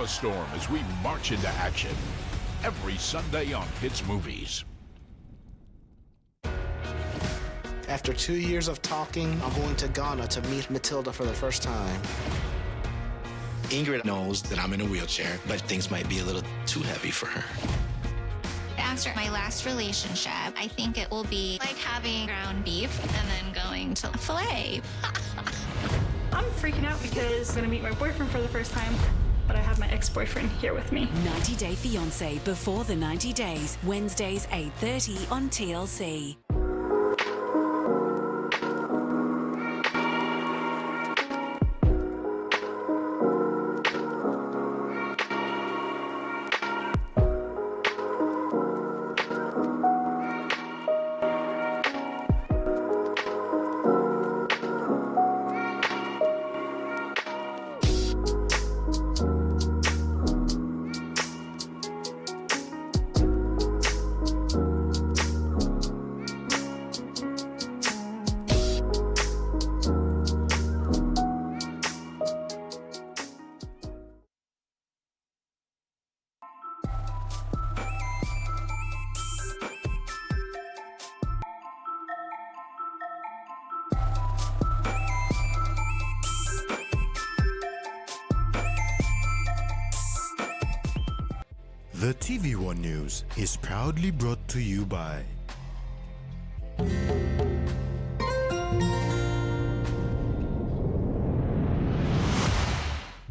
a storm as we march into action. Every Sunday on Hits Movies. After 2 years of talking, I'm going to Ghana to meet Matilda for the first time. Ingrid knows that I'm in a wheelchair, but things might be a little too heavy for her. After my last relationship, I think it will be like having ground beef and then going to filet. I'm freaking out because I'm going to meet my boyfriend for the first time, but I have my ex-boyfriend here with me. 90 Day Fiancé Before the 90 Days, Wednesdays 8:30 on TLC. The TV1 News is proudly brought to you by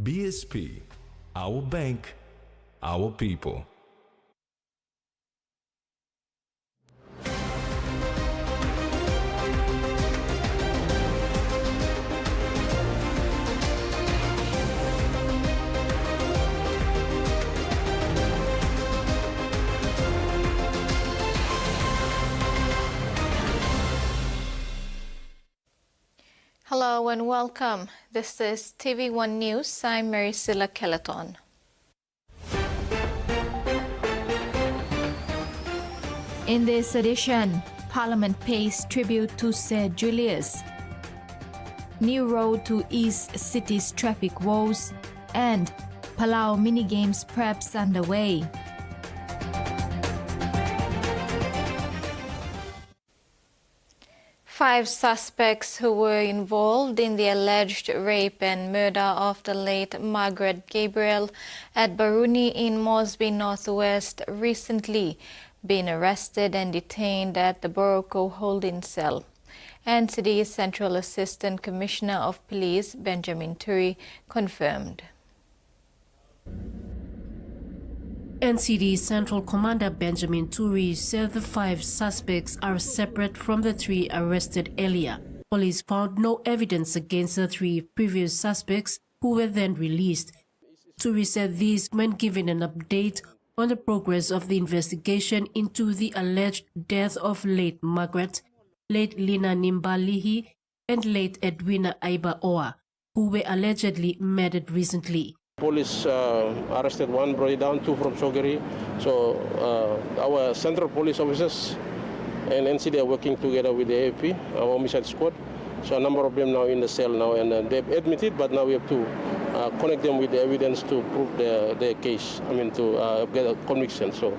BSP, our bank, our people. Hello and welcome. This is TV1 News. I'm Maricilla Kelleton. In this edition, Parliament pays tribute to Sir Julius. New road to East City's traffic woes, and Palau minigames preps underway. Five suspects who were involved in the alleged rape and murder of the late Margaret Gabriel at Baruni in Mosby Northwest recently been arrested and detained at the Boroko holding cell. NCD Central Assistant Commissioner of Police Benjamin Turi confirmed. NCD Central Commander Benjamin Turi said the five suspects are separate from the three arrested earlier. Police found no evidence against the three previous suspects who were then released. Turi said these when given an update on the progress of the investigation into the alleged death of late Margaret, late Lina Nimbalihi, and late Edwina Aiba Oa, who were allegedly murdered recently. Police arrested one, brought it down, two from Sogeri. So our central police officers and NCD are working together with the AFP, our homicide squad. So a number of them now in the cell now, and they've admitted, but now we have to connect them with the evidence to prove their case, to get a conviction. So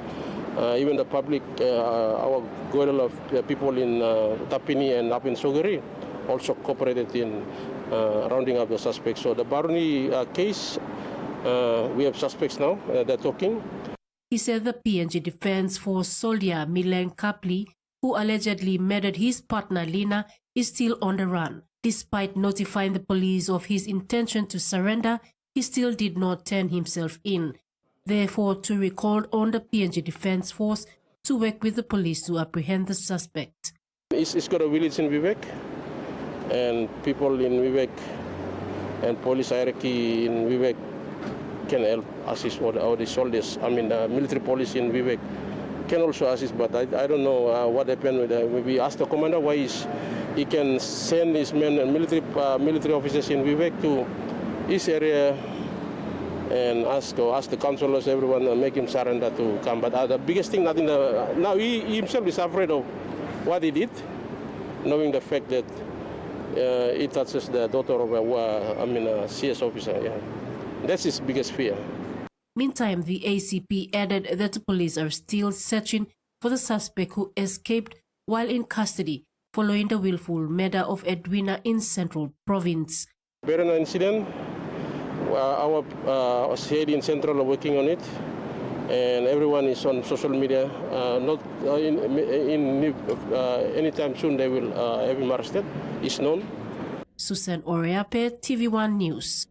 even the public, our goal of people in Tapini and up in Sogeri also cooperated in rounding up the suspects. So the Baruni case, we have suspects now, they're talking. He said the PNG Defense Force soldier Milen Kapli, who allegedly murdered his partner Lina, is still on the run. Despite notifying the police of his intention to surrender, he still did not turn himself in. Therefore, Turi called on the PNG Defense Force to work with the police to apprehend the suspect. It's got a village in Vivek, and people in Vivek and police hierarchy in Vivek can help assist all the soldiers. Military police in Vivek can also assist, but I don't know what happened with we asked the commander why he can send his men and military officers in Vivek to his area and ask the councillors, everyone, make him surrender to come. But the biggest thing, now he himself is afraid of what he did, knowing the fact that he touches the daughter of a CS officer. Yeah. That's his biggest fear. Meantime, the ACP added that the police are still searching for the suspect who escaped while in custody following the willful murder of Edwina in Central Province. During the incident, our CID in Central are working on it, and everyone is on social media. Not anytime soon they will have him arrested. It's known. Susan Oriape, TV1 News.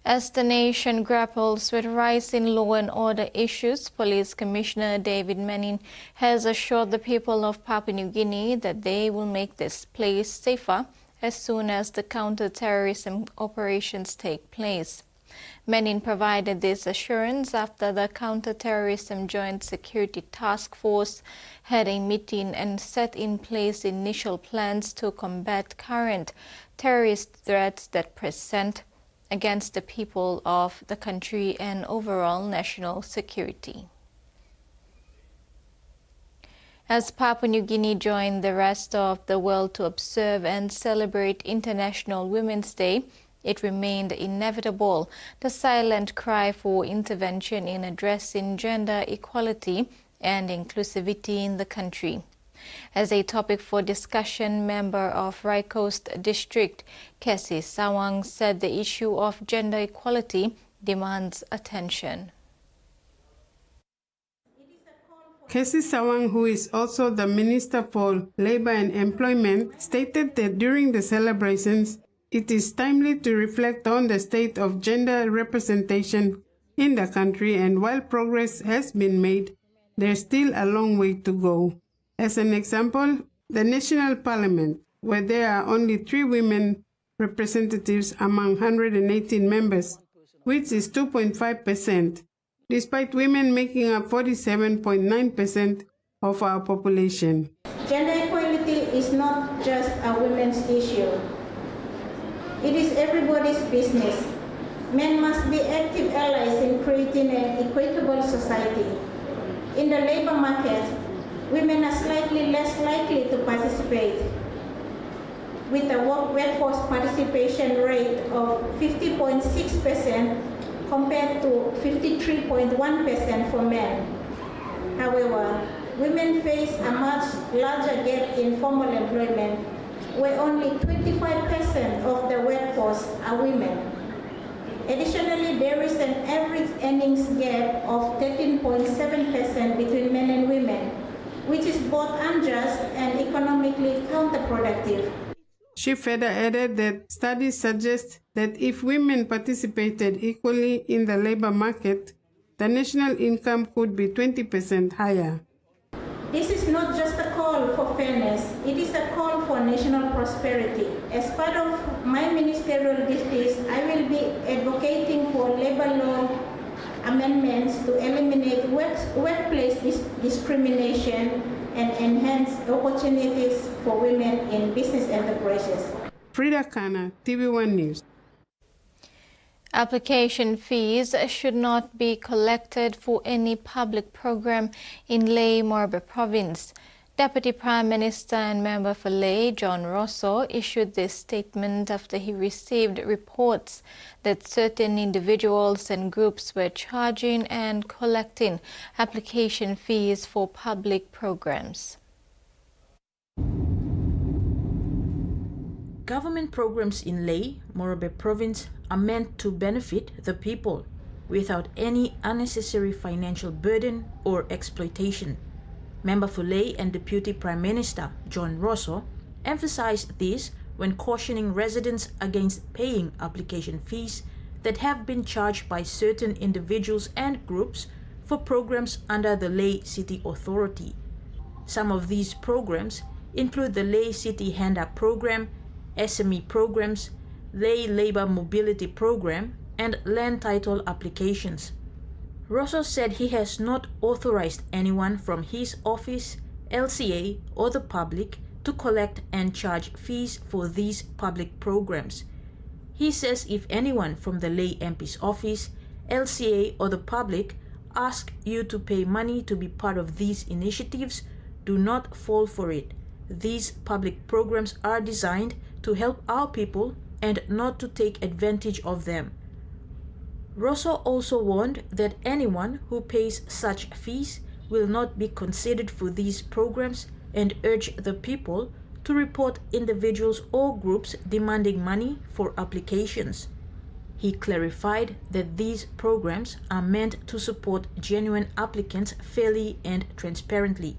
As the nation grapples with rising law and order issues, Police Commissioner David Manning has assured the people of Papua New Guinea that they will make this place safer as soon as the counter-terrorism operations take place. Manning provided this assurance after the Counter-Terrorism Joint Security Task Force had a meeting and set in place initial plans to combat current terrorist threats that present against the people of the country and overall national security. As Papua New Guinea joined the rest of the world to observe and celebrate International Women's Day, it remained inevitable the silent cry for intervention in addressing gender equality and inclusivity in the country. As a topic for discussion, member of Rai Coast District, Kesi Sawang, said the issue of gender equality demands attention. Kesi Sawang, who is also the Minister for Labour and Employment, stated that during the celebrations, it is timely to reflect on the state of gender representation in the country, and while progress has been made, there's still a long way to go. As an example, the National Parliament, where there are only 3 women representatives among 118 members, which is 2.5%, despite women making up 47.9% of our population. Gender equality is not just a women's issue. It is everybody's business. Men must be active allies in creating an equitable society. In the labor market, women are slightly less likely to participate, with a workforce participation rate of 50.6% compared to 53.1% for men. However, women face a much larger gap in formal employment, where only 25% of the workforce are women. Additionally, there is an average earnings gap of 13.7% between men and women, which is both unjust and economically counterproductive. She further added that studies suggest that if women participated equally in the labor market, the national income could be 20% higher. This is not just a call for fairness, it is a call for national prosperity. As part of my ministerial duties, I will be advocating for labor law amendments to eliminate workplace discrimination and enhance opportunities for women in business enterprises. Frida Kana, TV1 News. Application fees should not be collected for any public program in Lae, Morobe Province. Deputy Prime Minister and member for Lae, John Rosso, issued this statement after he received reports that certain individuals and groups were charging and collecting application fees for public programs. Government programs in Lae, Morobe Province are meant to benefit the people without any unnecessary financial burden or exploitation. Member for Lae and Deputy Prime Minister John Rosso emphasized this when cautioning residents against paying application fees that have been charged by certain individuals and groups for programs under the Lae City Authority. Some of these programs include the Lae City Hand-Up Program, SME programs, Lae Labour Mobility Program, and land title applications. Rosso said he has not authorized anyone from his office, LCA, or the public to collect and charge fees for these public programs. He says if anyone from the Lae MP's office, LCA, or the public ask you to pay money to be part of these initiatives, do not fall for it. These public programs are designed to help our people and not to take advantage of them. Rosso also warned that anyone who pays such fees will not be considered for these programs and urged the people to report individuals or groups demanding money for applications. He clarified that these programs are meant to support genuine applicants fairly and transparently.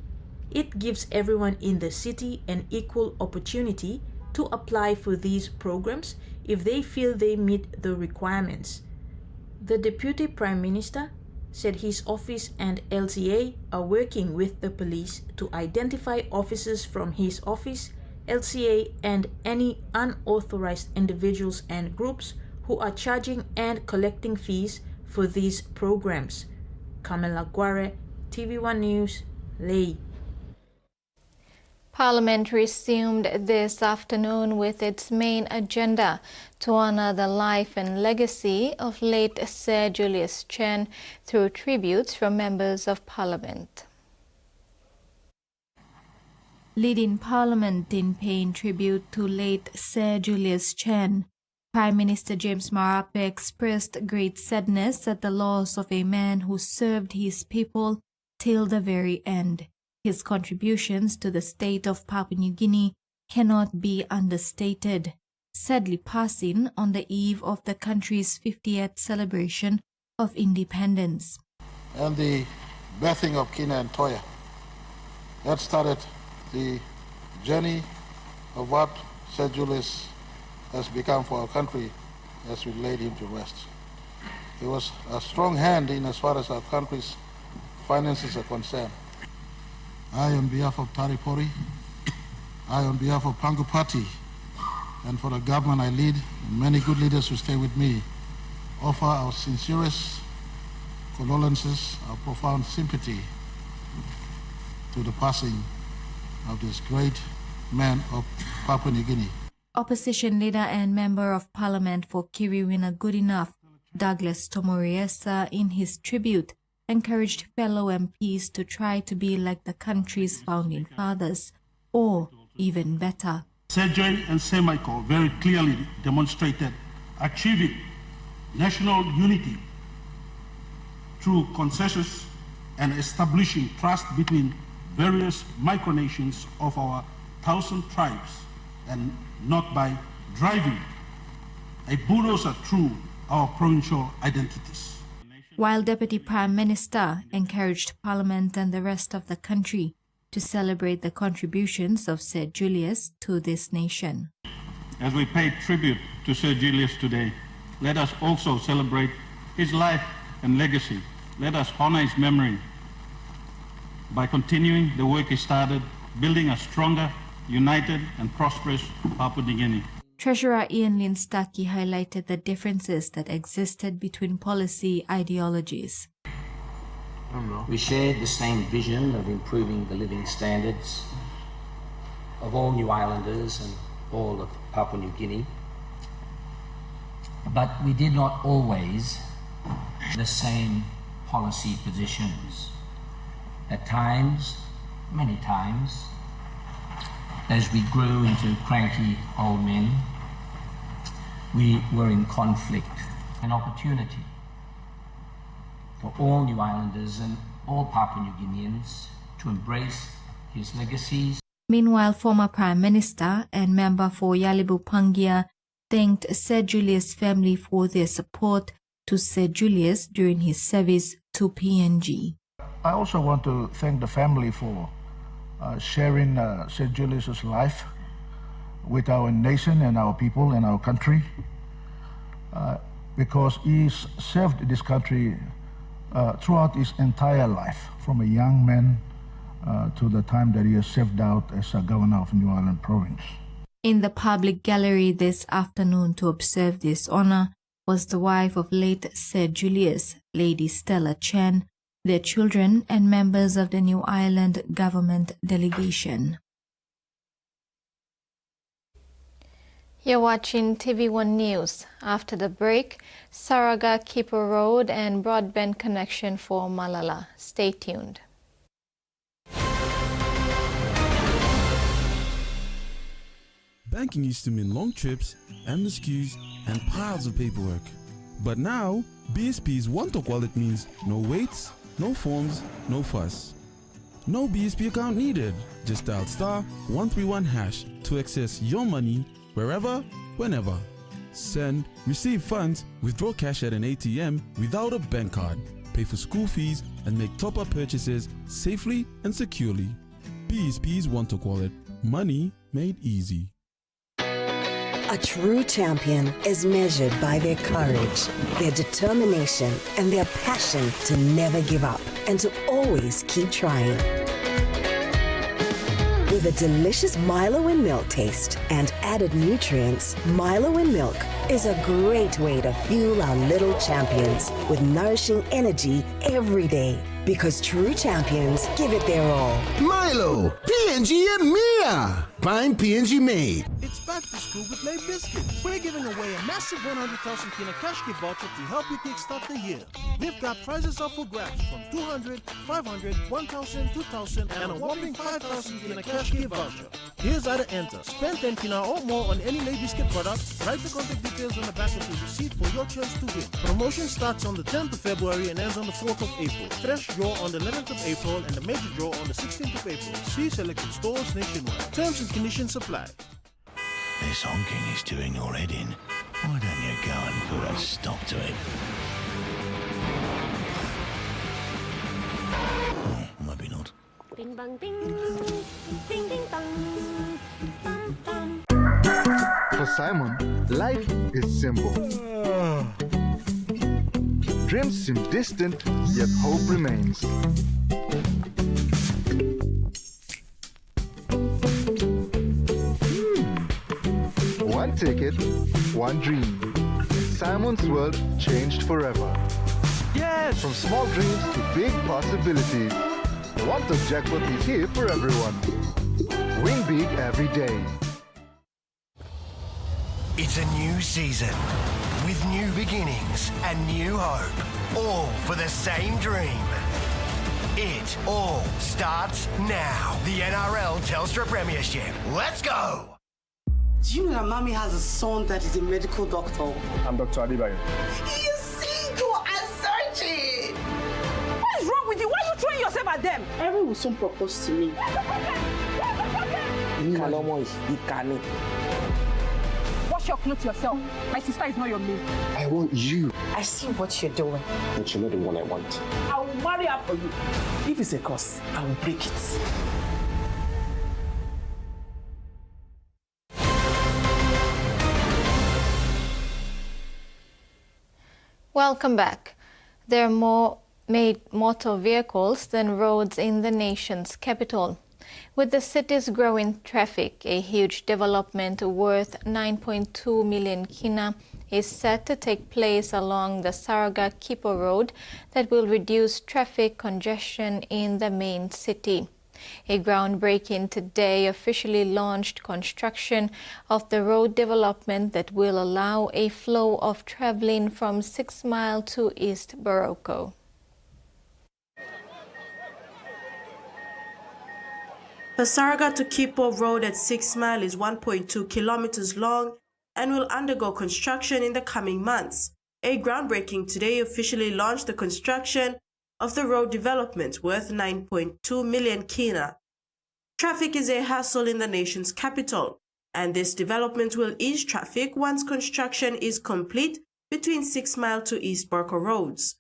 It gives everyone in the city an equal opportunity to apply for these programs if they feel they meet the requirements. The Deputy Prime Minister said his office and LCA are working with the police to identify officers from his office, LCA, and any unauthorized individuals and groups who are charging and collecting fees for these programs. Kamela Guare, TV1 News, Lae. Parliament resumed this afternoon with its main agenda to honor the life and legacy of late Sir Julius Chen through tributes from members of Parliament. Leading Parliament in paying tribute to late Sir Julius Chen, Prime Minister James Marape expressed great sadness at the loss of a man who served his people till the very end. His contributions to the state of Papua New Guinea cannot be understated, sadly passing on the eve of the country's 50th celebration of independence. And the birthing of Kina and Toya, that started the journey of what Sir Julius has become for our country as we laid him to rest. He was a strong hand in as far as our country's finances are concerned. I, on behalf of Taripori, I, on behalf of Pangu Party, and for the government I lead, and many good leaders who stay with me, offer our sincerest condolences, our profound sympathy to the passing of this great man of Papua New Guinea. Opposition leader and Member of Parliament for Kiriwina Goodenough, Douglas Tomoriesa, in his tribute, encouraged fellow MPs to try to be like the country's founding fathers, or even better. Sir John and Sir Michael very clearly demonstrated achieving national unity through consensus and establishing trust between various micronations of our 1,000 tribes, and not by driving a bulldozer through our provincial identities. While Deputy Prime Minister encouraged Parliament and the rest of the country to celebrate the contributions of Sir Julius to this nation. As we pay tribute to Sir Julius today, let us also celebrate his life and legacy. Let us honor his memory by continuing the work he started, building a stronger, united and prosperous Papua New Guinea. Treasurer Ian Linstaki highlighted the differences that existed between policy ideologies. We shared the same vision of improving the living standards of all New Islanders and all of Papua New Guinea, but we did not always the same policy positions. At times, many times, as we grew into cranky old men, we were in conflict. An opportunity for all New Islanders and all Papua New Guineans to embrace his legacies. Meanwhile, former Prime Minister and member for Yalibu Pangia thanked Sir Julius' family for their support to Sir Julius during his service to PNG. I also want to thank the family for sharing Sir Julius' life with our nation and our people and our country, because he served this country throughout his entire life, from a young man to the time that he has served out as a governor of New Ireland Province. In the public gallery this afternoon to observe this honor was the wife of late Sir Julius, Lady Stella Chen, their children and members of the New Ireland government delegation. You're watching TV1 News. After the break, Saraga, Keeper Road and broadband connection for Malala. Stay tuned. Banking used to mean long trips, endless queues, and piles of paperwork. But now, BSP's one-talk wallet means no waits, no forms, no fuss. No BSP account needed. Just dial *131# to access your money wherever, whenever. Send, receive funds, withdraw cash at an ATM without a bank card, pay for school fees, and make top-up purchases safely and securely. BSP's one-talk wallet. Money made easy. A true champion is measured by their courage, their determination, and their passion to never give up and to always keep trying. With a delicious Milo in milk taste and added nutrients, Milo in milk is a great way to fuel our little champions with nourishing energy every day. Because true champions give it their all. Milo, PNG and Mia. Find PNG made. It's back to school with Lay Biscuits. We're giving away a massive 100,000 kina cash gift voucher to help you kickstart the year. We've got prizes up for grabs from 200, 500, 1,000, 2,000, and a whopping 5,000 kina cash gift voucher. Here's how to enter. Spend 10 kina or more on any Lay Biscuit product. Write the contact details on the back of the receipt for your chance to win. Promotion starts on the 10th of February and ends on the 4th of April. Fresh draw on the 11th of April and the major draw on the 16th of April. See selected stores nationwide. Terms and conditions apply. This honking is doing your head in. Why don't you go and put a stop to it? Oh, maybe not. Bing bang bing. Ding ding dong. Bum bum. For Simon, life is simple. Dreams seem distant, yet hope remains. One ticket, one dream. Simon's world changed forever. Yes! From small dreams to big possibilities. The one-top jackpot is here for everyone. Win big every day. It's a new season with new beginnings and new hope, all for the same dream. It all starts now. The NRL Telstra Premiership. Let's go! Do you know that Mommy has a son that is a medical doctor? I'm Dr. Adibayo. He's single and searching! What is wrong with you? Why are you throwing yourself at them? Everyone will soon propose to me. Wash your clothes yourself. My sister is not your maid. I want you. I see what you're doing. But you're not the one I want. I will marry her for you. If it's a curse, I will break it. Welcome back. There are more motor vehicles than roads in the nation's capital. With the city's growing traffic, a huge development worth 9.2 million kina is set to take place along the Saraga-Kipo Road that will reduce traffic congestion in the main city. A groundbreaking today officially launched construction of the road development that will allow a flow of traveling from 6 Mile to East Boroko. The Saraga to Kipo Road at 6 Mile is 1.2 kilometers long and will undergo construction in the coming months. A groundbreaking today officially launched the construction of the road development worth 9.2 million kina. Traffic is a hassle in the nation's capital, and this development will ease traffic once construction is complete between 6 Mile to East Boroko roads.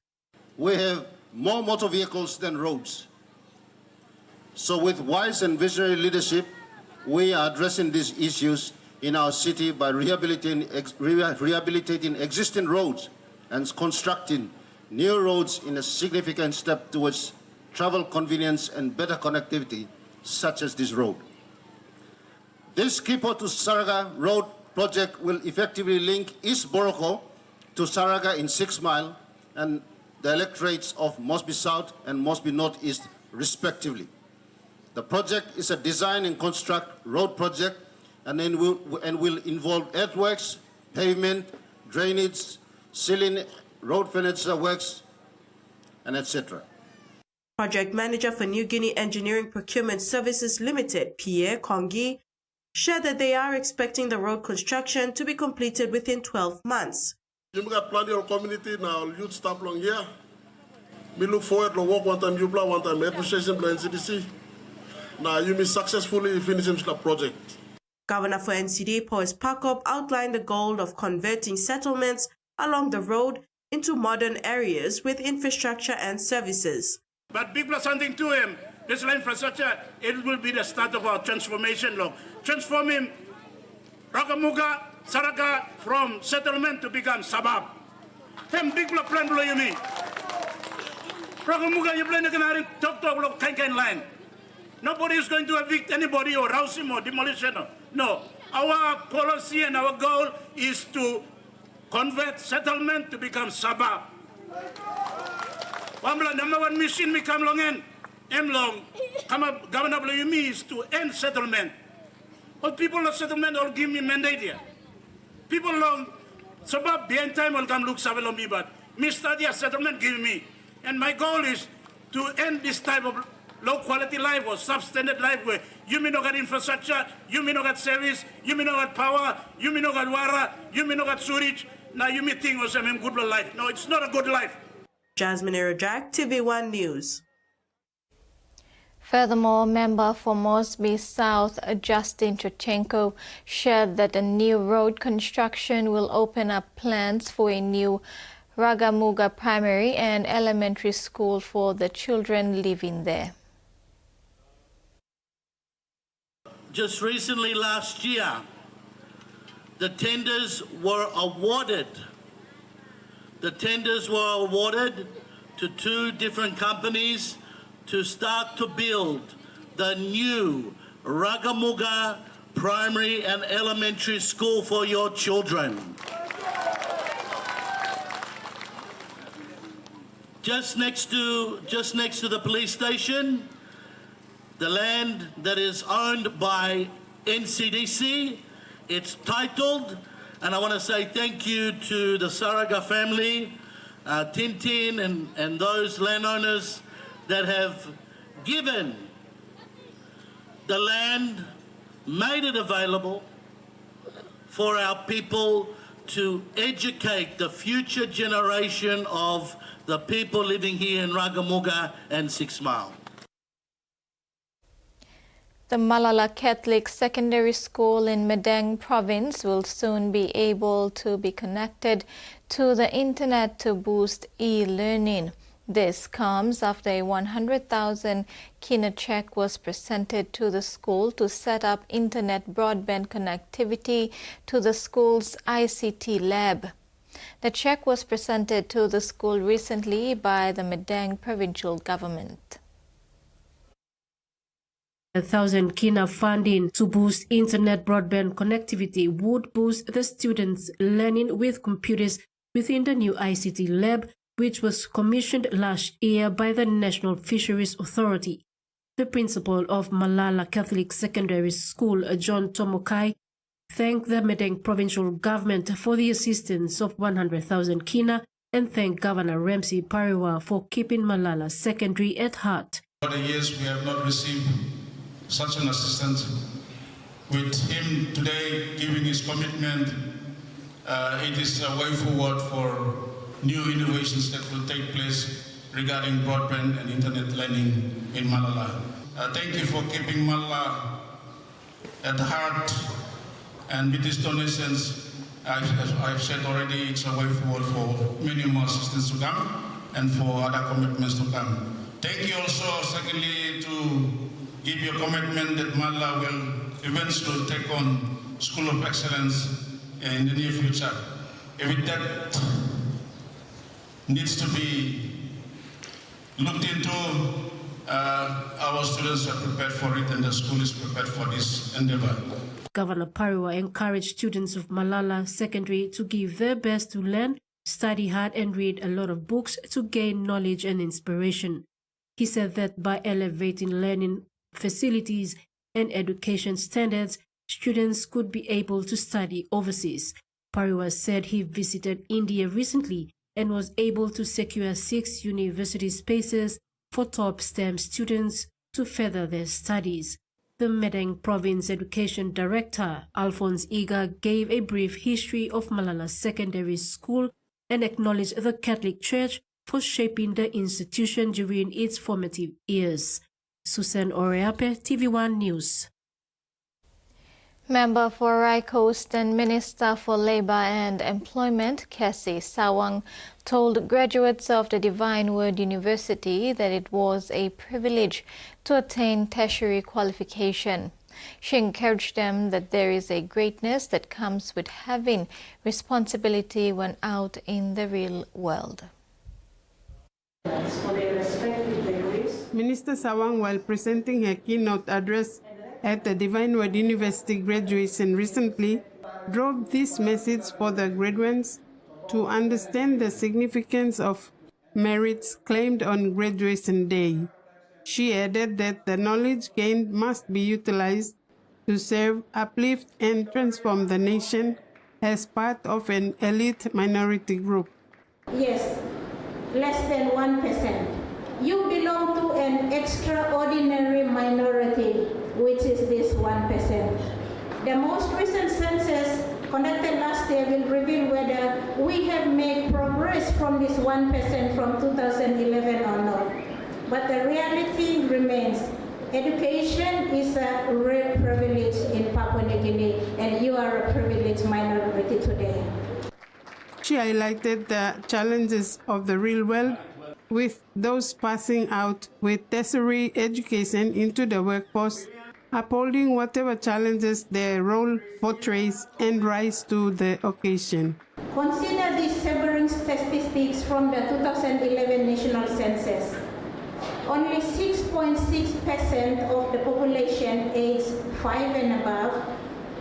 We have more motor vehicles than roads. So with wise and visionary leadership, we are addressing these issues in our city by rehabilitating existing roads and constructing new roads in a significant step towards travel convenience and better connectivity, such as this road. This Kipo to Saraga road project will effectively link East Boroko to Saraga in 6 Mile and the electorates of Mosby South and Mosby Northeast, respectively. The project is a design and construct road project and will involve earthworks, pavement, drainage, ceiling, road furniture works, and etc. Project manager for New Guinea Engineering Procurement Services Limited, Pierre Kongi, shared that they are expecting the road construction to be completed within 12 months. You got plenty of community now, youth stop long here. Me look forward to work one time, you plan one time, appreciation plan CDC. Now you be successfully finishing the project. Governor for NCD, Paul Pakop, outlined the goal of converting settlements along the road into modern areas with infrastructure and services. But big plus something to him. This infrastructure, it will be the start of our transformation law. Transforming Ragamuga, Saraga from settlement to become suburb. Them big plus plan below you mean. Ragamuga, you plan to talk kind line. Nobody is going to evict anybody or rouse him or demolition. No. Our policy and our goal is to convert settlement to become suburb. Number one mission we come long and come up Governor Blayumi is to end settlement. But people of settlement all give me mandate here. People long suburb the end time will come look Savalombi, but Mr. settlement give me. And my goal is to end this type of low quality life or substandard life where you may not get infrastructure, you may not get service, you may not get power, you may not get water, you may not get sewage. Now you may think of some good life. No, it's not a good life. Jasmine Erojak, Tvwan News. Furthermore, member for Mosby South, Justin Chochenko, shared that a new road construction will open up plans for a new Ragamuga primary and elementary school for the children living there. Just recently last year, the tenders were awarded. The tenders were awarded to 2 different companies to start to build the new Ragamuga primary and elementary school for your children. Just next to the police station, the land that is owned by NCDC, it's titled, and I want to say thank you to the Saraga family, Tintin and those landowners that have given the land, made it available for our people to educate the future generation of the people living here in Ragamuga and 6 Mile. The Malala Catholic Secondary School in Madang Province will soon be able to be connected to the internet to boost e-learning. This comes after a 100,000 kina check was presented to the school to set up internet broadband connectivity to the school's ICT lab. The check was presented to the school recently by the Madang provincial government. 1,000 kina funding to boost internet broadband connectivity would boost the students' learning with computers within the new ICT lab, which was commissioned last year by the National Fisheries Authority. The principal of Malala Catholic Secondary School, John Tomokai, thanked the Madang provincial government for the assistance of 100,000 kina and thanked Governor Ramsey Pariwa for keeping Malala Secondary at heart. For the years we have not received such an assistance. With him today giving his commitment, it is a way forward for new innovations that will take place regarding broadband and internet learning in Malala. Thank you for keeping Malala at the heart, and with these donations, I've said already, it's a way forward for many more assistance to come and for other commitments to come. Thank you also, secondly, to give your commitment that Malala will eventually take on School of Excellence in the near future. If that needs to be looked into, our students are prepared for it and the school is prepared for this endeavor. Governor Pariwa encouraged students of Malala Secondary to give their best to learn, study hard and read a lot of books to gain knowledge and inspiration. He said that by elevating learning facilities and education standards, students could be able to study overseas. Pariwa said he visited India recently and was able to secure 6 university spaces for top STEM students to further their studies. The Madang Province Education Director, Alphonse Iga, gave a brief history of Malala Secondary School and acknowledged the Catholic Church for shaping the institution during its formative years. Susan Oreape, TV1 News. Member for Rai Coast and Minister for Labour and Employment, Cassie Sawang, told graduates of the Divine Word University that it was a privilege to attain tertiary qualification. She encouraged them that there is a greatness that comes with having responsibility when out in the real world. Minister Sawang, while presenting her keynote address at the Divine Word University graduation recently, drove this message for the graduates to understand the significance of merits claimed on graduation day. She added that the knowledge gained must be utilized to serve, uplift, and transform the nation as part of an elite minority group. Yes, less than 1%. You belong to an extraordinary minority, which is this 1%. The most recent census conducted last year will reveal whether we have made progress from this 1% from 2011 or not. But the reality remains, education is a real privilege in Papua New Guinea, and you are a privileged minority today. She highlighted the challenges of the real world, with those passing out with tertiary education into the workforce, upholding whatever challenges their role portrays and rise to the occasion. Consider these sobering statistics from the 2011 national census. Only 6.6% of the population aged 5 and above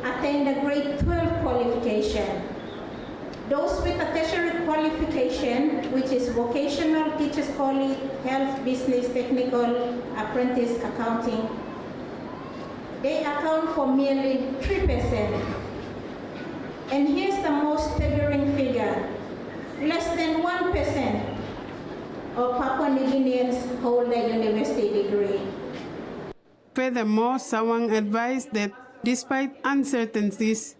attained a grade 12 qualification. Those with a tertiary qualification, which is vocational, teachers college, health, business, technical, apprentice, accounting, they account for merely 3%. And here's the most staggering figure. Less than 1% of Papua New Guineans hold a university degree. Furthermore, Sawang advised that despite uncertainties,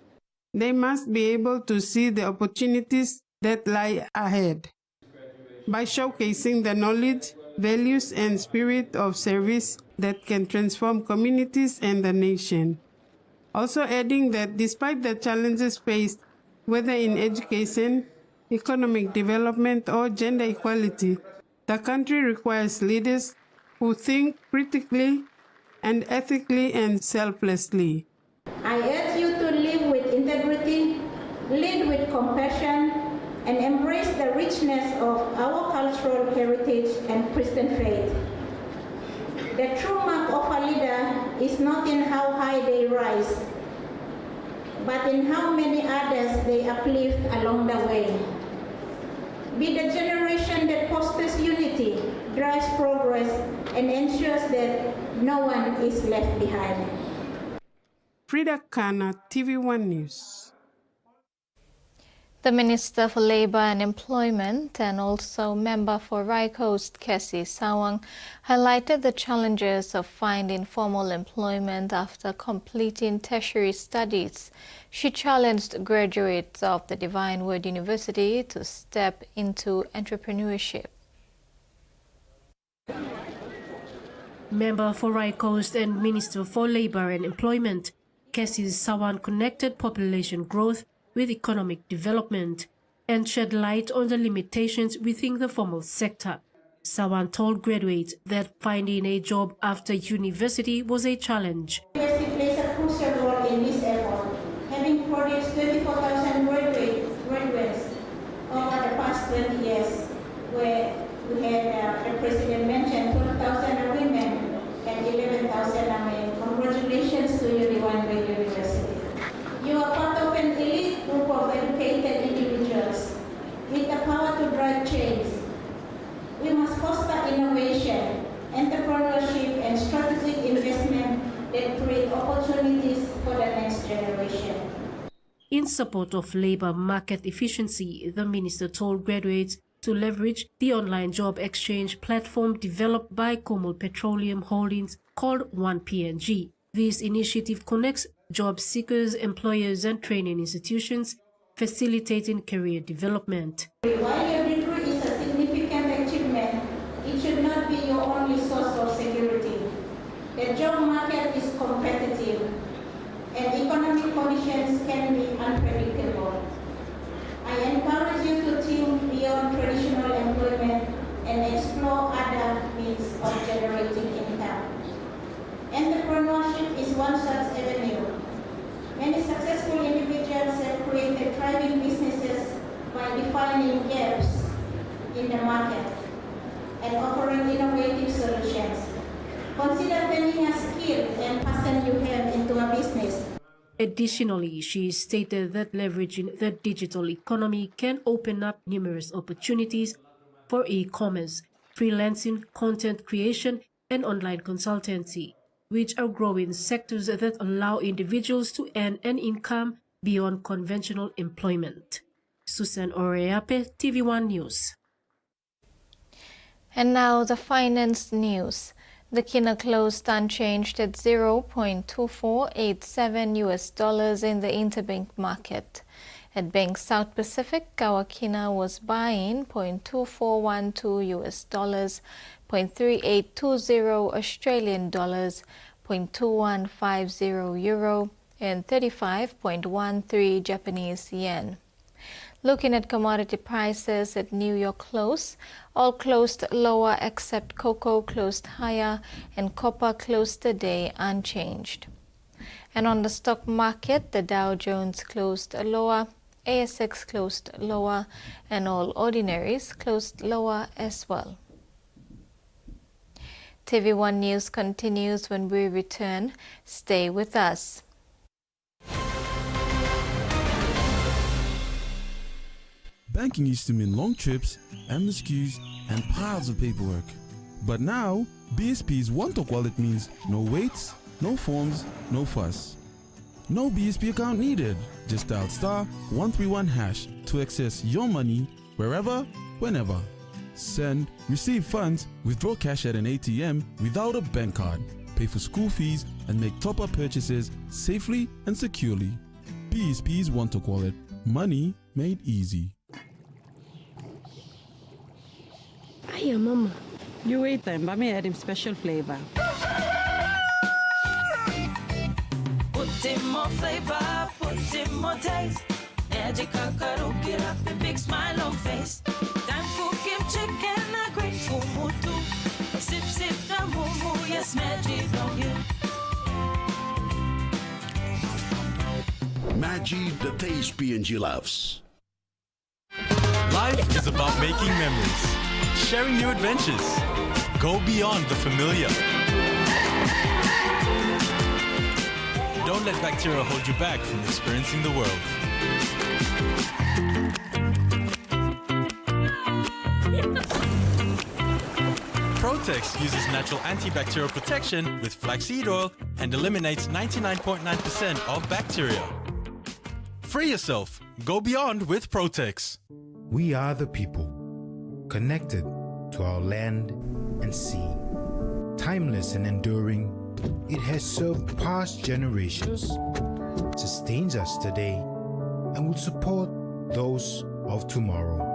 they must be able to see the opportunities that lie ahead by showcasing the knowledge, values, and spirit of service that can transform communities and the nation. Also adding that despite the challenges faced, whether in education, economic development, or gender equality, the country requires leaders who think critically and ethically and selflessly. I urge you to live with integrity, lead with compassion, and embrace the richness of our cultural heritage and Christian faith. The true mark of a leader is not in how high they rise, but in how many others they uplift along the way. Be the generation that fosters unity, drives progress, and ensures that no one is left behind. Frida Kana, TV1 News. The Minister for Labour and Employment and also member for Rai Coast, Cassie Sawang, highlighted the challenges of finding formal employment after completing tertiary studies. She challenged graduates of the Divine Word University to step into entrepreneurship. Member for Rai Coast and Minister for Labour and Employment, Cassie Sawang connected population growth with economic development and shed light on the limitations within the formal sector. Sawang told graduates that finding a job after university was a challenge. University plays a crucial role in this effort, having produced 24,000 graduates over the past 20 years, where we had, the President mentioned, 12,000 women and 11,000 men. Congratulations to you, Divine Word University. You are part of an elite group of educated individuals with the power to drive change. We must foster innovation, entrepreneurship, and strategic investment that create opportunities for the next generation. In support of labour market efficiency, the minister told graduates to leverage the online job exchange platform developed by Comol Petroleum Holdings called 1PNG. This initiative connects job seekers, employers, and training institutions, facilitating career development. While your degree is a significant achievement, it should not be your only source of security. The job market is competitive, and economic conditions can be unpredictable. I encourage you to think beyond traditional employment and explore other means of generating income. Entrepreneurship is one such avenue. Many successful individuals have created thriving businesses by defining gaps in the market and offering innovative solutions. Consider turning a skill and passion you have into a business. Additionally, she stated that leveraging the digital economy can open up numerous opportunities for e-commerce, freelancing, content creation, and online consultancy, which are growing sectors that allow individuals to earn an income beyond conventional employment. Susan Oreape, TV1 News. And now the finance news. The kina closed unchanged at $0.2487 in the interbank market. At Bank South Pacific, our kina was buying $0.2412 $0.3820 Australian dollars, $0.2150 euro, and 35.13 Japanese yen. Looking at commodity prices at New York close, all closed lower except cocoa closed higher and copper closed the day unchanged. And on the stock market, the Dow Jones closed lower, ASX closed lower, and all ordinaries closed lower as well. TV1 News continues when we return. Stay with us. Banking used to mean long trips, endless queues, and piles of paperwork. But now, BSP's one-talk wallet means no waits, no forms, no fuss. No BSP account needed. Just dial *131# to access your money wherever, whenever. Send, receive funds, withdraw cash at an ATM without a bank card, pay for school fees, and make top-up purchases safely and securely. BSP's one-talk wallet. Money made easy. Hiya, Mama. You wait then, but me add him special flavor. Put in more flavor, put in more taste. Magic kakaru, get up a big smile on face. Time for kim chicken, a great kumutu. Sip, sip, the moo, yes, magic on you. Maggi, the taste PNG loves. Life is about making memories, sharing new adventures. Go beyond the familiar. Don't let bacteria hold you back from experiencing the world. Protex uses natural antibacterial protection with flaxseed oil and eliminates 99.9% of bacteria. Free yourself. Go beyond with Protex. We are the people, connected to our land and sea. Timeless and enduring, it has served past generations, sustains us today, and will support those of tomorrow.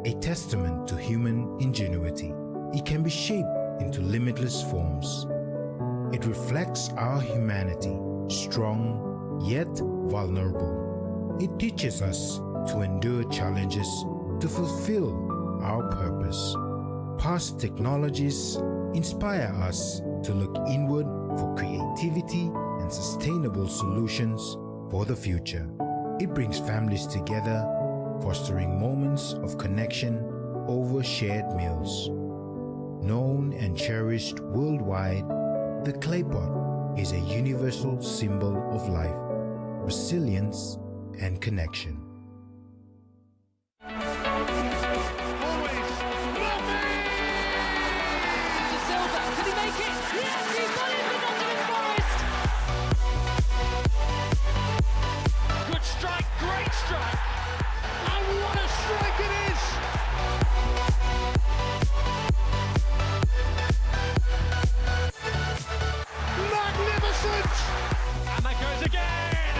A testament to human ingenuity. It can be shaped into limitless forms. It reflects our humanity, strong yet vulnerable. It teaches us to endure challenges to fulfill our purpose. Past technologies inspire us to look inward for creativity and sustainable solutions for the future. It brings families together, fostering moments of connection over shared meals. Known and cherished worldwide, the clay pot is a universal symbol of life, resilience, and connection. Good strike, great strike. And what a strike it is! Magnificent! And that goes again!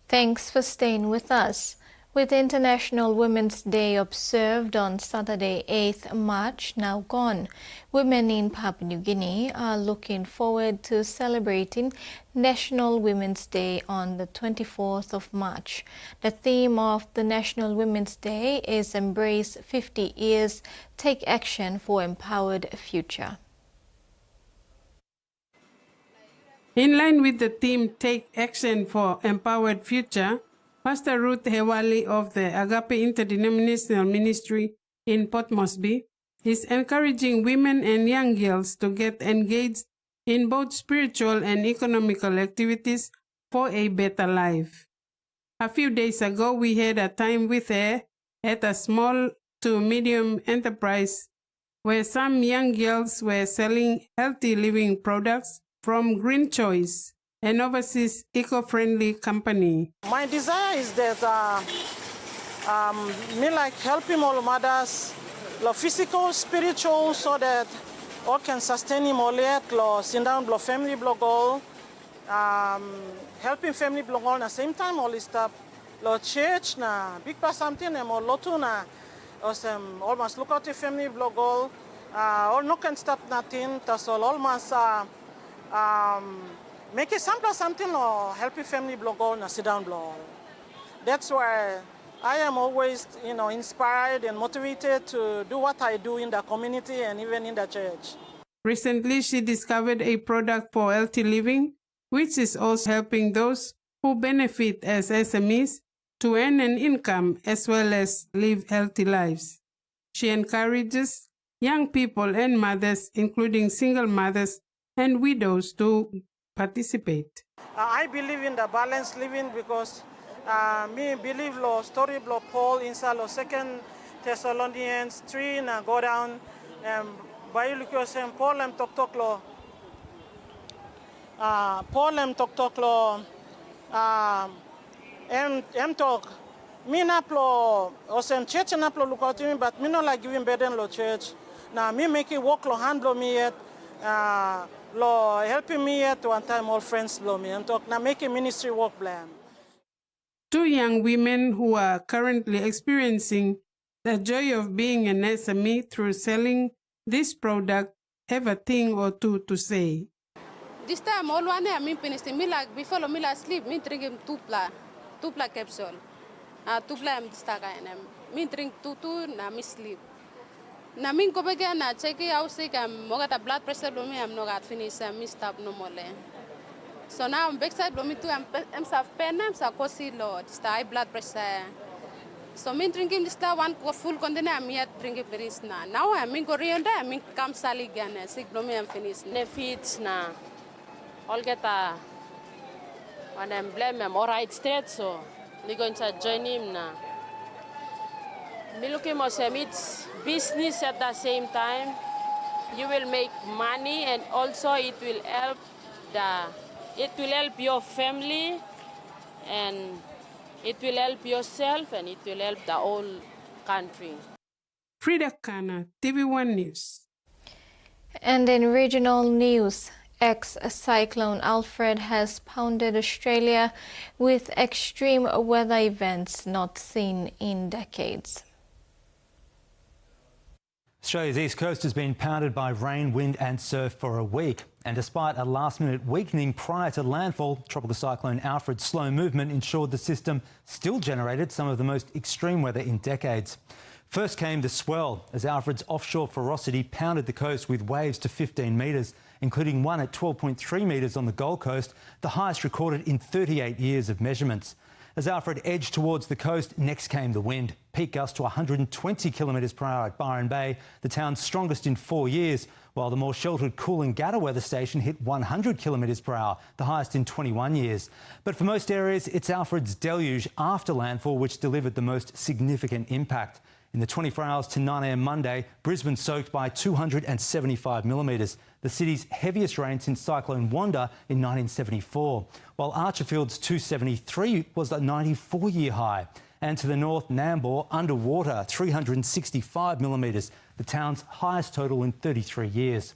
Thanks for staying with us. With International Women's Day observed on Saturday, 8th March now gone, women in Papua New Guinea are looking forward to celebrating National Women's Day on the 24th of March. The theme of the National Women's Day is Embrace 50 Years, Take Action for Empowered Future. In line with the theme Take Action for Empowered Future, Pastor Ruth Hewali of the Agape Interdenominational Ministry in Port Moresby is encouraging women and young girls to get engaged in both spiritual and economical activities for a better life. A few days ago, we had a time with her at a small to medium enterprise where some young girls were selling healthy living products from Green Choice, an overseas eco-friendly company. My desire is that me like helping all mothers, physical, spiritual, so that all can sustain him all yet, sit down, family blog, helping family blog all at the same time, all this stuff, church, na big pass something, and all lotu na, almost look at the family blog all no can stop nothing, that's all almost make a sample something or help your family blog on a sit down blog. That's why I am always, inspired and motivated to do what I do in the community and even in the church. Recently, she discovered a product for healthy living, which is also helping those who benefit as SMEs to earn an income as well as live healthy lives. She encourages young people and mothers, including single mothers and widows, to participate. I believe in the balanced living because me believe lo story lo Paul inside lo 2 Thessalonians 3 na go down Bible question Paul em tok lo em tok me naplo osem church naplo look out to me but me no like giving burden lo church na me make it work lo hand lo me yet lo helping me at one time all friends blow me and talk now making ministry work blame. 2 young women who are currently experiencing the joy of being an SME through selling this product have a thing or two to say. This time all one I mean finished me like before me like sleep me drink him tupla capsule. Tupla am distaka and me drink two na me sleep. Na min ko bega na check out sick am mogata blood pressure lo me am no got finish me stop no more. So now I'm backside lo me too am self pain am sa kosi lo high blood pressure. So me drinking this one full container am yet drinking finish na. Now I mean go rionda I mean come sali gan sick lo me am finish. Ne feeds na all get when I'm blame am alright straight so we going to join him na. Me looking more it's business at the same time. You will make money and also it will help your family and it will help yourself and it will help the whole country. Frida Kana, Tvwan News. And in regional news, ex-cyclone Alfred has pounded Australia with extreme weather events not seen in decades. Australia's east coast has been pounded by rain, wind and surf for a week. And despite a last-minute weakening prior to landfall, tropical cyclone Alfred's slow movement ensured the system still generated some of the most extreme weather in decades. First came the swell as Alfred's offshore ferocity pounded the coast with waves to 15 metres, including one at 12.3 metres on the Gold Coast, the highest recorded in 38 years of measurements. As Alfred edged towards the coast, next came the wind. Peak gusts to 120 kilometres per hour at Byron Bay, the town's strongest in 4 years, while the more sheltered Coolangatta weather station hit 100 kilometres per hour, the highest in 21 years. But for most areas, it's Alfred's deluge after landfall which delivered the most significant impact. In the 24 hours to 9 a.m. Monday, Brisbane soaked by 275 millimetres, the city's heaviest rain since Cyclone Wanda in 1974, while Archerfield's 273 was a 94-year high. And to the north, Nambour underwater, 365 millimetres, the town's highest total in 33 years.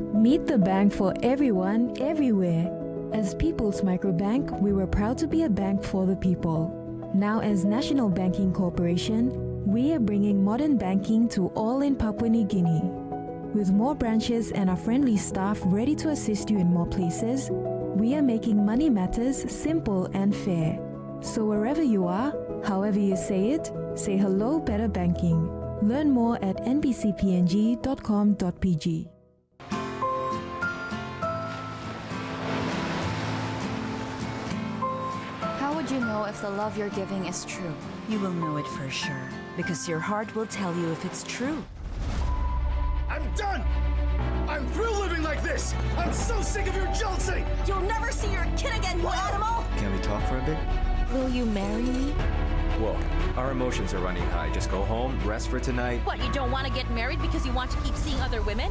Meet the bank for everyone, everywhere. As People's Microbank, we were proud to be a bank for the people. Now as National Banking Corporation, we are bringing modern banking to all in Papua New Guinea. With more branches and our friendly staff ready to assist you in more places, we are making money matters simple and fair. So wherever you are, however you say it, say hello better banking. Learn more at nbcpng.com.pg. How would you know if the love you're giving is true? You will know it for sure, because your heart will tell you if it's true. I'm done! I'm through living like this! I'm so sick of your jealousy! You'll never see your kid again, you animal! Can we talk for a bit? Will you marry me? Whoa, our emotions are running high. Just go home, rest for tonight. What, you don't want to get married because you want to keep seeing other women?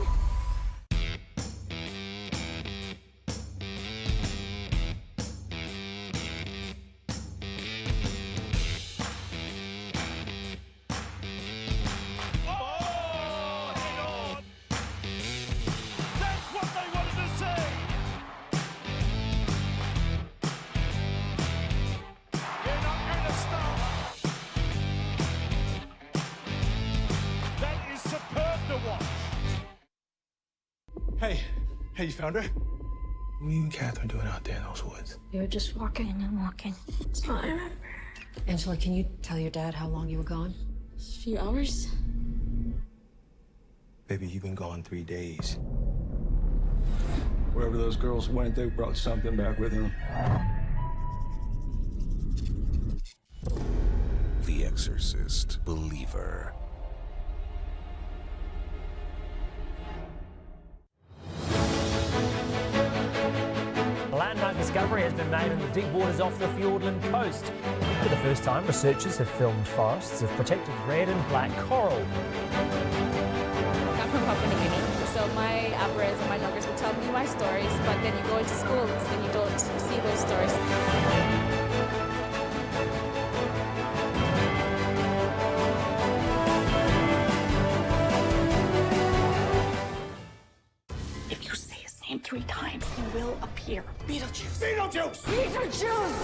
Hey, you found her? What are you and Catherine doing out there in those woods? We were just walking and walking. That's all I remember. Angela, can you tell your dad how long you were gone? A few hours. Baby, you've been gone 3 days. Wherever those girls went, they brought something back with them. The Exorcist Believer. A landmark discovery has been made in the deep waters off the Fiordland coast. For the first time, researchers have filmed forests of protected red and black coral. I'm from Papua New Guinea, so my Abras and my Noggers will tell me my stories, but then you go into schools and you don't see those stories. If you say his name 3 times, he will appear. Beetlejuice! Beetlejuice! Beetlejuice!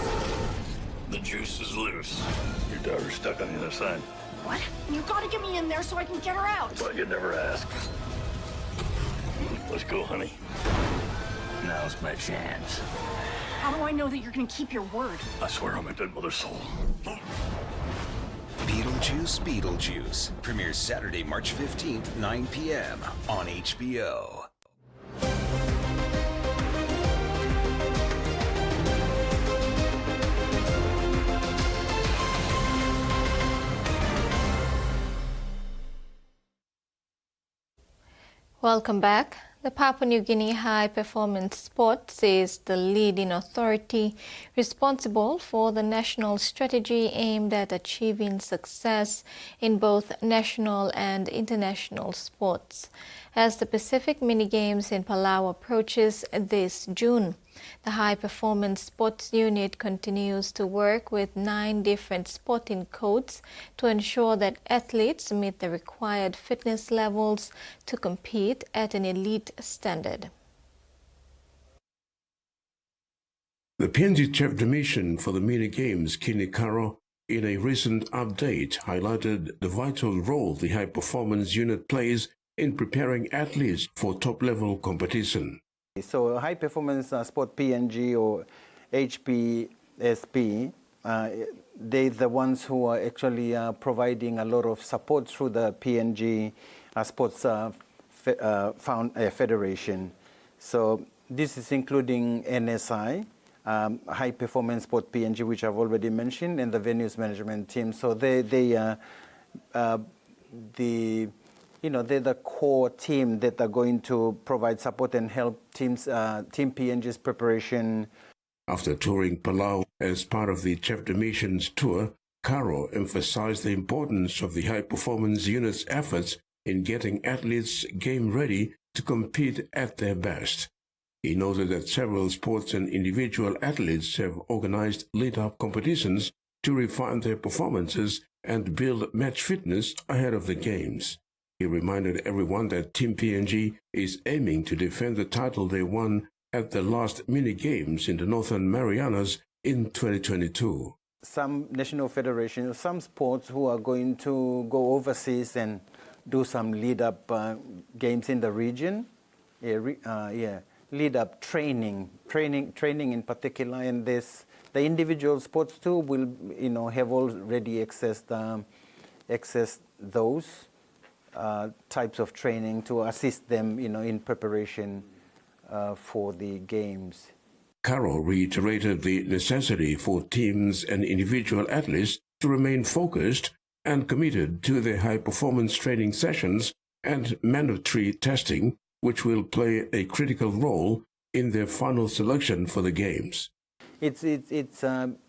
The juice is loose. Your daughter's stuck on the other side. What? You gotta get me in there so I can get her out. But you never ask. Let's go, honey. Now's my chance. How do I know that you're gonna keep your word? I swear on my dead mother's soul. Beetlejuice, Beetlejuice. Premieres Saturday, March 15th, 9 p.m. on HBO. Welcome back. The Papua New Guinea High Performance Sports is the leading authority responsible for the national strategy aimed at achieving success in both national and international sports. As the Pacific Mini Games in Palau approaches this June, the High Performance Sports Unit continues to work with 9 different sporting codes to ensure that athletes meet the required fitness levels to compete at an elite standard. The PNG chapter mission for the Mini Games, Kinikaro, in a recent update highlighted the vital role the High Performance Unit plays in preparing athletes for top-level competition. So high performance sport PNG or HPSP, they're the ones who are actually providing a lot of support through the PNG Sports Federation. So this is including NSI, High Performance Sport PNG, which I've already mentioned, and the venues management team. So they're the core team that are going to provide support and help Team PNG's preparation. After touring Palau as part of the chapter mission's tour, Caro emphasized the importance of the High Performance Unit's efforts in getting athletes game ready to compete at their best. He noted that several sports and individual athletes have organized lead-up competitions to refine their performances and build match fitness ahead of the games. He reminded everyone that Team PNG is aiming to defend the title they won at the last mini-games in the Northern Marianas in 2022. Some national federations, some sports who are going to go overseas and do some lead-up games in the region, lead-up training in particular, and this the individual sports too will have already accessed those types of training to assist them in preparation for the games. Carroll reiterated the necessity for teams and individual athletes to remain focused and committed to their high-performance training sessions and mandatory testing, which will play a critical role in their final selection for the games. It's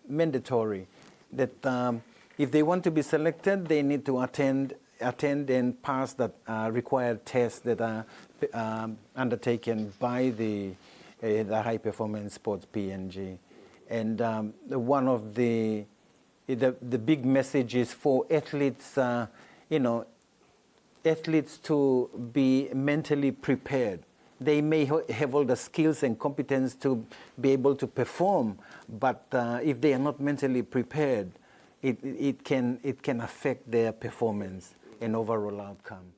mandatory that if they want to be selected, they need to attend and pass the required tests that are undertaken by the High Performance Sports PNG. And one of the big messages for athletes, athletes to be mentally prepared. They may have all the skills and competence to be able to perform, but if they are not mentally prepared, it can affect their performance and overall outcome.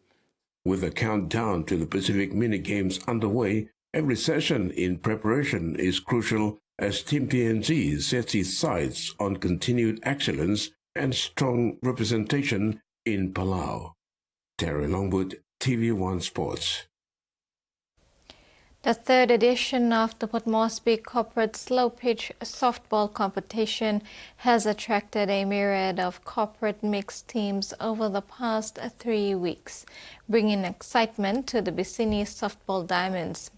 With the countdown to the Pacific Mini Games underway, every session in preparation is crucial as Team PNG sets its sights on continued excellence and strong representation in Palau. Terry Longwood, TV1 Sports. The third edition of the Port Moresby Corporate Slow Pitch Softball Competition has attracted a myriad of corporate mixed teams over the past 3 weeks, bringing excitement to the Bicini Softball Diamonds.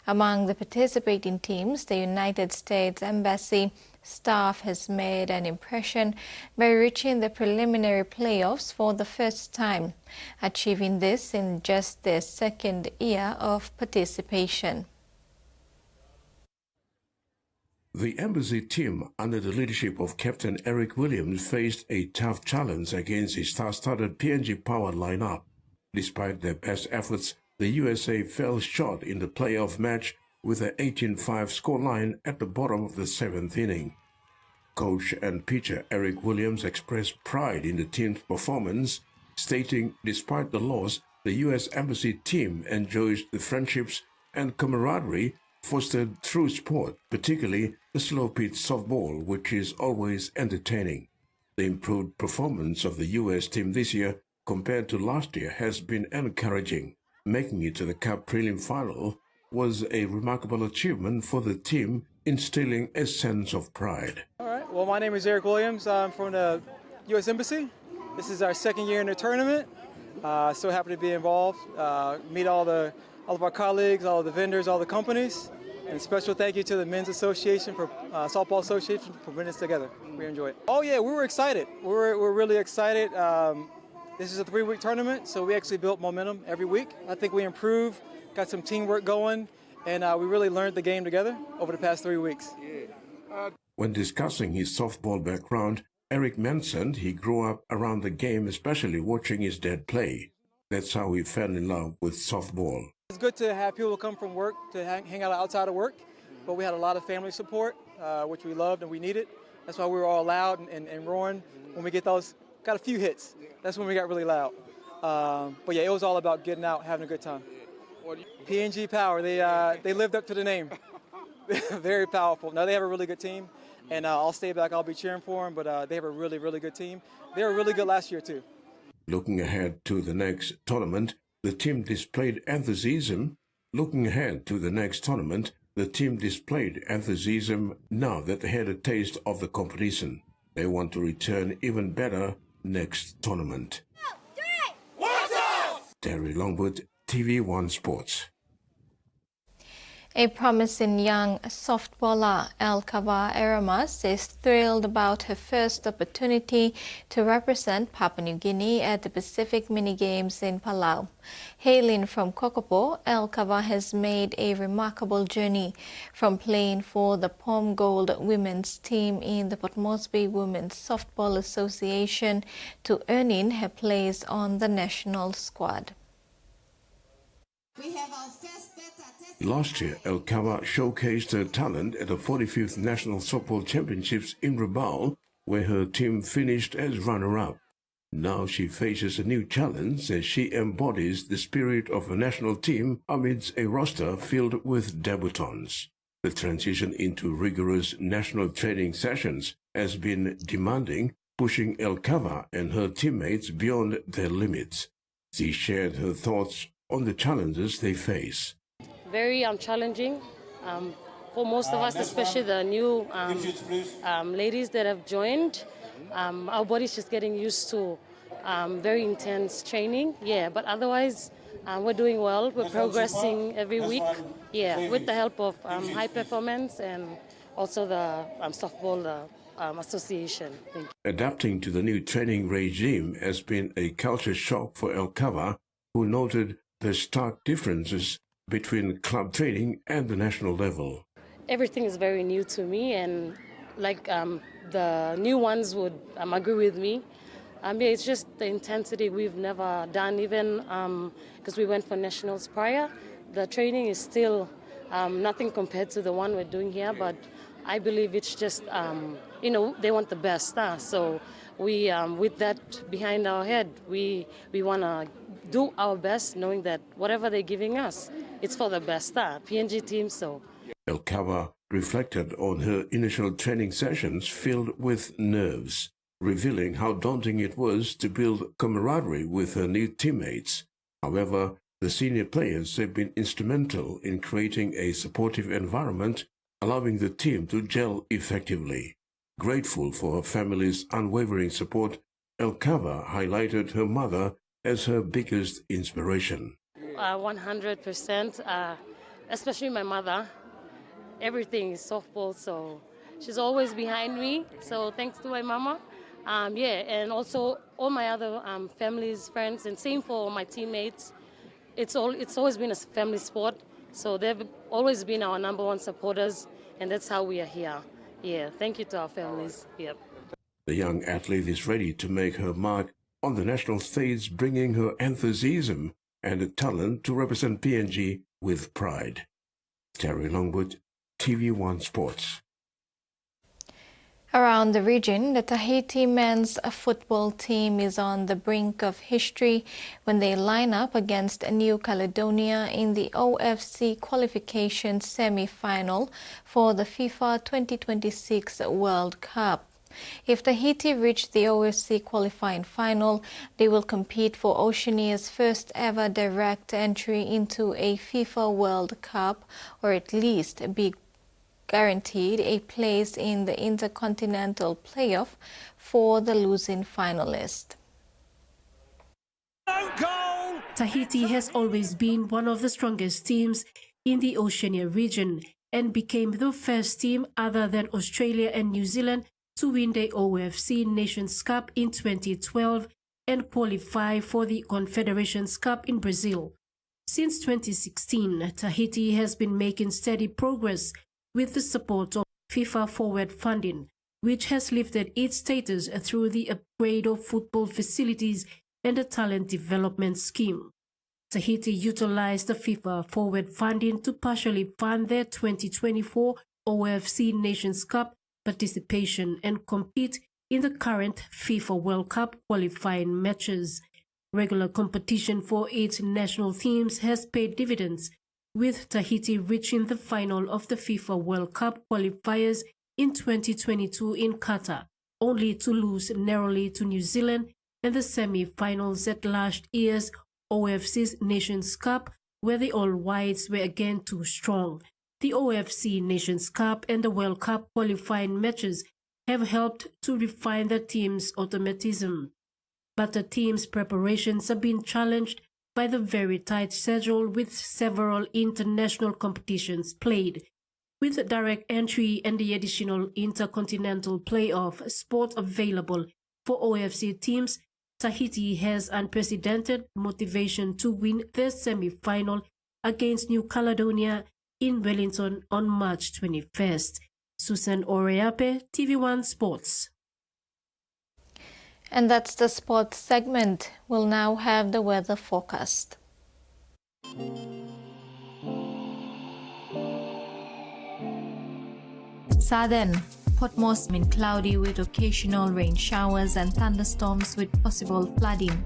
Among the participating teams, the United States Embassy staff has made an impression by reaching the preliminary playoffs for the first time, achieving this in just their second year of participation. The Embassy team, under the leadership of Captain Eric Williams, faced a tough challenge against the star-studded PNG Power lineup. Despite their best efforts, the USA fell short in the playoff match with an 18-5 scoreline at the bottom of the 7th inning. Coach and pitcher Eric Williams expressed pride in the team's performance, stating despite the loss, the U.S. Embassy team enjoys the friendships and camaraderie fostered through sport, particularly the slow pitch softball, which is always entertaining. The improved performance of the U.S. team this year compared to last year has been encouraging. Making it to the Cup Prelim Final was a remarkable achievement for the team, instilling a sense of pride. All right. Well, my name is Eric Williams. I'm from the U.S. Embassy. This is our second year in the tournament. So happy to be involved. Meet all of our colleagues, all of the vendors, all the companies. And special thank you to the Men's Association for Softball Association for putting this together. We enjoyed it. Oh yeah, we were excited. We're really excited. This is a 3-week tournament, so we actually built momentum every week. I think we improved, got some teamwork going, and we really learned the game together over the past 3 weeks. When discussing his softball background, Eric mentioned he grew up around the game, especially watching his dad play. That's how he fell in love with softball. It's good to have people come from work to hang out outside of work, but we had a lot of family support, which we loved and we needed. That's why we were all loud and roaring when we got a few hits. That's when we got really loud. But yeah, it was all about getting out, having a good time. PNG Power, they lived up to the name. Very powerful. Now they have a really good team, and I'll stay back. I'll be cheering for them, but they have a really, really good team. They were really good last year too. Looking ahead to the next tournament, the team displayed enthusiasm. Looking ahead to the next tournament, the team displayed enthusiasm now that they had a taste of the competition. They want to return even better next tournament. 2, 3, 1, Terry Longwood, TV1 Sports. A promising young softballer, Elkava Eramas, is thrilled about her first opportunity to represent Papua New Guinea at the Pacific Mini-Games in Palau. Hailing from Kokopo, Elkava has made a remarkable journey from playing for the Pom Gold women's team in the Port Moresby Women's Softball Association to earning her place on the national squad. Last year, Elkava showcased her talent at the 45th National Softball Championships in Rabaul, where her team finished as runner-up. Now she faces a new challenge as she embodies the spirit of a national team amidst a roster filled with debutants. The transition into rigorous national training sessions has been demanding, pushing Elkava and her teammates beyond their limits. She shared her thoughts on the challenges they face. Very challenging for most of us, especially the new ladies that have joined. Our body's just getting used to very intense training, but otherwise we're doing well. We're progressing every week, with the help of High Performance and also the Softball Association. Adapting to the new training regime has been a culture shock for Elkava, who noted the stark differences between club training and the national level. Everything is very new to me, and the new ones would agree with me. It's just the intensity we've never done, even because we went for nationals prior. The training is still nothing compared to the one we're doing here, but I believe it's just, they want the best. So we, with that behind our head, we want to do our best, knowing that whatever they're giving us, it's for the best. PNG team, so. Elkava reflected on her initial training sessions filled with nerves, revealing how daunting it was to build camaraderie with her new teammates. However, the senior players have been instrumental in creating a supportive environment, allowing the team to gel effectively. Grateful for her family's unwavering support, Elkava highlighted her mother as her biggest inspiration. 100%, especially my mother. Everything is softball, so she's always behind me. So thanks to my mama. And also all my other families, friends, and same for my teammates. It's always been a family sport, so they've always been our #1 supporters, and that's how we are here. Thank you to our families. The young athlete is ready to make her mark on the national stage, bringing her enthusiasm and the talent to represent PNG with pride. Terry Longwood, Tvwan Sports. Around the region, the Tahiti men's football team is on the brink of history when they line up against New Caledonia in the OFC qualification semi-final for the FIFA 2026 World Cup. If Tahiti reach the OFC qualifying final, they will compete for Oceania's first ever direct entry into a FIFA World Cup, or at least be guaranteed a place in the Intercontinental Playoff for the losing finalist. Tahiti has always been one of the strongest teams in the Oceania region and became the first team other than Australia and New Zealand to win the OFC Nations Cup in 2012 and qualify for the Confederations Cup in Brazil. Since 2016, Tahiti has been making steady progress with the support of FIFA Forward funding, which has lifted its status through the upgrade of football facilities and the talent development scheme. Tahiti utilized the FIFA Forward funding to partially fund their 2024 OFC Nations Cup participation and compete in the current FIFA World Cup qualifying matches. Regular competition for its national teams has paid dividends, with Tahiti reaching the final of the FIFA World Cup qualifiers in 2022 in Qatar, only to lose narrowly to New Zealand in the semi-finals at last year's OFC's Nations Cup, where the All-Whites were again too strong. The OFC Nations Cup and the World Cup qualifying matches have helped to refine the team's automatism. But the team's preparations have been challenged by the very tight schedule with several international competitions played. With direct entry and the additional intercontinental playoff spot available for OFC teams, Tahiti has unprecedented motivation to win their semi-final against New Caledonia in Wellington on March 21st. Susan Oreape, TV1 Sports. And that's the sports segment. We'll now have the weather forecast. Southern, Port Moresby cloudy with occasional rain showers and thunderstorms with possible flooding.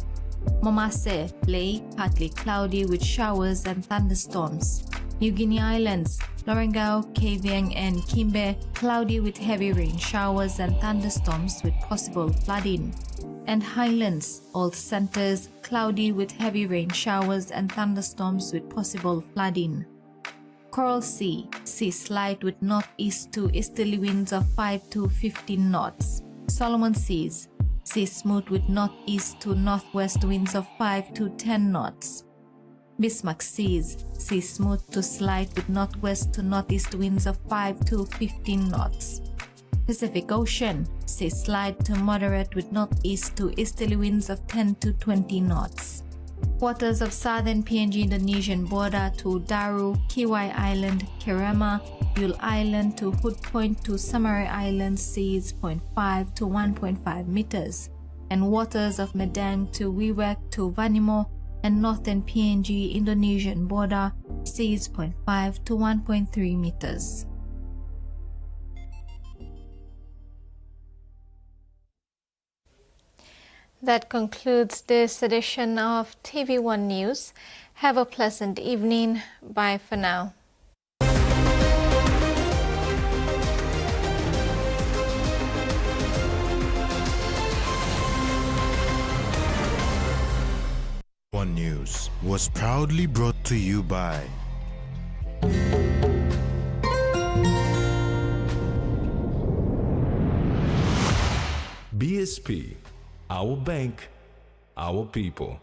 Momase, Ley, partly cloudy with showers and thunderstorms. New Guinea Islands, Lorengau, Kavieng and Kimbe, cloudy with heavy rain showers and thunderstorms with possible flooding. And Highlands, all centers, cloudy with heavy rain showers and thunderstorms with possible flooding. Coral Sea, sea slight with northeast to easterly winds of 5 to 15 knots. Solomon Seas, sea smooth with northeast to northwest winds of 5 to 10 knots. Bismarck Seas, sea smooth to slight with northwest to northeast winds of 5 to 15 knots. Pacific Ocean, sea slight to moderate with northeast to easterly winds of 10 to 20 knots. Waters of southern PNG Indonesian border to Daru, Kiwai Island, Kerema, Yule Island to Hood Point to Samare Island, seas 0.5 to 1.5 meters. And waters of Medang to Wewak to Vanimo and northern PNG Indonesian border, seas 0.5 to 1.3 meters. That concludes this edition of TV1 News. Have a pleasant evening. Bye for now. One News was proudly brought to you by BSP, our bank, our people.